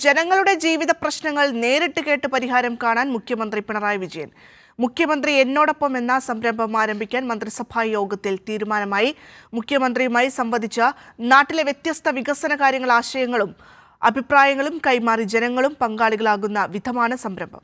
ജനങ്ങളുടെ ജീവിത പ്രശ്നങ്ങൾ നേരിട്ട് കേട്ട് പരിഹാരം കാണാൻ മുഖ്യമന്ത്രി പിണറായി വിജയൻ. മുഖ്യമന്ത്രി എന്നോടൊപ്പം എന്ന സംരംഭം ആരംഭിക്കാൻ മന്ത്രിസഭാ യോഗത്തിൽ തീരുമാനമായി. മുഖ്യമന്ത്രിയുമായി സംവദിച്ച നാട്ടിലെ വ്യത്യസ്ത വികസന കാര്യങ്ങൾ, ആശയങ്ങളും അഭിപ്രായങ്ങളും കൈമാറി ജനങ്ങളും പങ്കാളികളാകുന്ന വിധമാണ് സംരംഭം.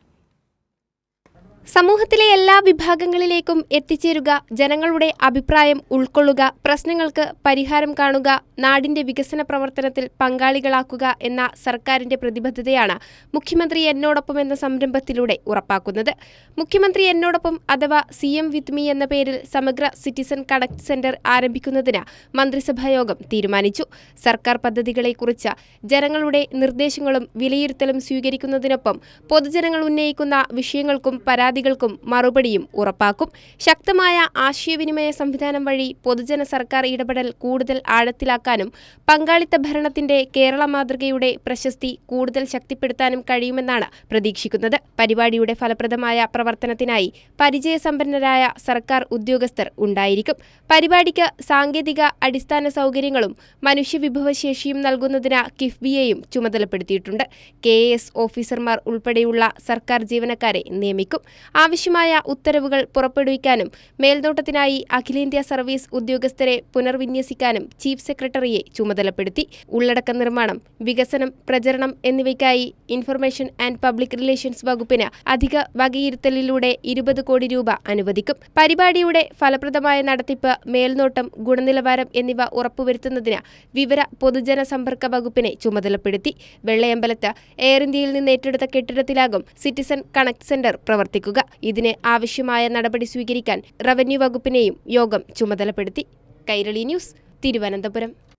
സമൂഹത്തിലെ എല്ലാ വിഭാഗങ്ങളിലേക്കും എത്തിച്ചേരുക, ജനങ്ങളുടെ അഭിപ്രായം ഉൾക്കൊള്ളുക, പ്രശ്നങ്ങൾക്ക് പരിഹാരം കാണുക, നാടിന്റെ വികസന പ്രവർത്തനത്തിൽ പങ്കാളികളാക്കുക എന്ന സർക്കാരിന്റെ പ്രതിബദ്ധതയാണ് മുഖ്യമന്ത്രി എന്നോടൊപ്പം എന്ന സംരംഭത്തിലൂടെ ഉറപ്പാക്കുന്നത്. മുഖ്യമന്ത്രി എന്നോടൊപ്പം അഥവാ CM വിത്ത് മീ എന്ന പേരിൽ സമഗ്ര സിറ്റിസൺ കണക്ട് സെന്റർ ആരംഭിക്കുന്നതിന് മന്ത്രിസഭായോഗം തീരുമാനിച്ചു. സർക്കാർ പദ്ധതികളെക്കുറിച്ച് ജനങ്ങളുടെ നിർദ്ദേശങ്ങളും വിലയിരുത്തലും സ്വീകരിക്കുന്നതിനൊപ്പം പൊതുജനങ്ങൾ ഉന്നയിക്കുന്ന വിഷയങ്ങൾക്കും പരാതികൾക്കും മറുപടിയും ഉറപ്പാക്കും. ശക്തമായ ആശയവിനിമയ സംവിധാനം വഴി പൊതുജന സർക്കാർ ഇടപെടൽ കൂടുതൽ ആഴത്തിലാക്കാനും പങ്കാളിത്ത ഭരണത്തിന്റെ കേരള മാതൃകയുടെ പ്രശസ്തി കൂടുതൽ ശക്തിപ്പെടുത്താനും കഴിയുമെന്നാണ് പ്രതീക്ഷിക്കുന്നത്. പരിപാടിയുടെ ഫലപ്രദമായ പ്രവർത്തനത്തിനായി പരിചയസമ്പന്നരായ സർക്കാർ ഉദ്യോഗസ്ഥർ ഉണ്ടായിരിക്കും. പരിപാടിക്ക് സാങ്കേതിക അടിസ്ഥാന സൗകര്യങ്ങളും മനുഷ്യവിഭവശേഷിയും നൽകുന്നതിന് കിഫ്ബിയെയും ചുമതലപ്പെടുത്തിയിട്ടുണ്ട്. KAS ഓഫീസർമാർ ഉൾപ്പെടെയുള്ള സർക്കാർ ജീവനക്കാരെ നിയമിക്കും. ആവശ്യമായ ഉത്തരവുകൾ പുറപ്പെടുവിക്കാനും മേൽനോട്ടത്തിനായി അഖിലേന്ത്യാ സർവീസ് ഉദ്യോഗസ്ഥരെ പുനർവിന്യസിക്കാനും ചീഫ് സെക്രട്ടറിയെ ചുമതലപ്പെടുത്തി. ഉള്ളടക്ക നിർമ്മാണം, വികസനം, പ്രചരണം എന്നിവയ്ക്കായി ഇൻഫർമേഷൻ ആൻഡ് പബ്ലിക് റിലേഷൻസ് വകുപ്പിന് അധിക വകയിരുത്തലിലൂടെ 20 കോടി രൂപ അനുവദിക്കും. പരിപാടിയുടെ ഫലപ്രദമായ നടത്തിപ്പ്, മേൽനോട്ടം, ഗുണനിലവാരം എന്നിവ ഉറപ്പുവരുത്തുന്നതിന് വിവര പൊതുജന സമ്പർക്ക വകുപ്പിനെ ചുമതലപ്പെടുത്തി. വെള്ളയമ്പലത്ത് എയർ ഇന്ത്യയിൽ നിന്ന് ഏറ്റെടുത്ത കെട്ടിടത്തിലാകും സിറ്റിസൺ കണക്ട് സെന്റർ പ്രവർത്തിക്കുക. ഇതിന് ആവശ്യമായ നടപടി സ്വീകരിക്കാൻ റവന്യൂ വകുപ്പിനെയും യോഗം ചുമതലപ്പെടുത്തി. കൈരളി ന്യൂസ്, തിരുവനന്തപുരം.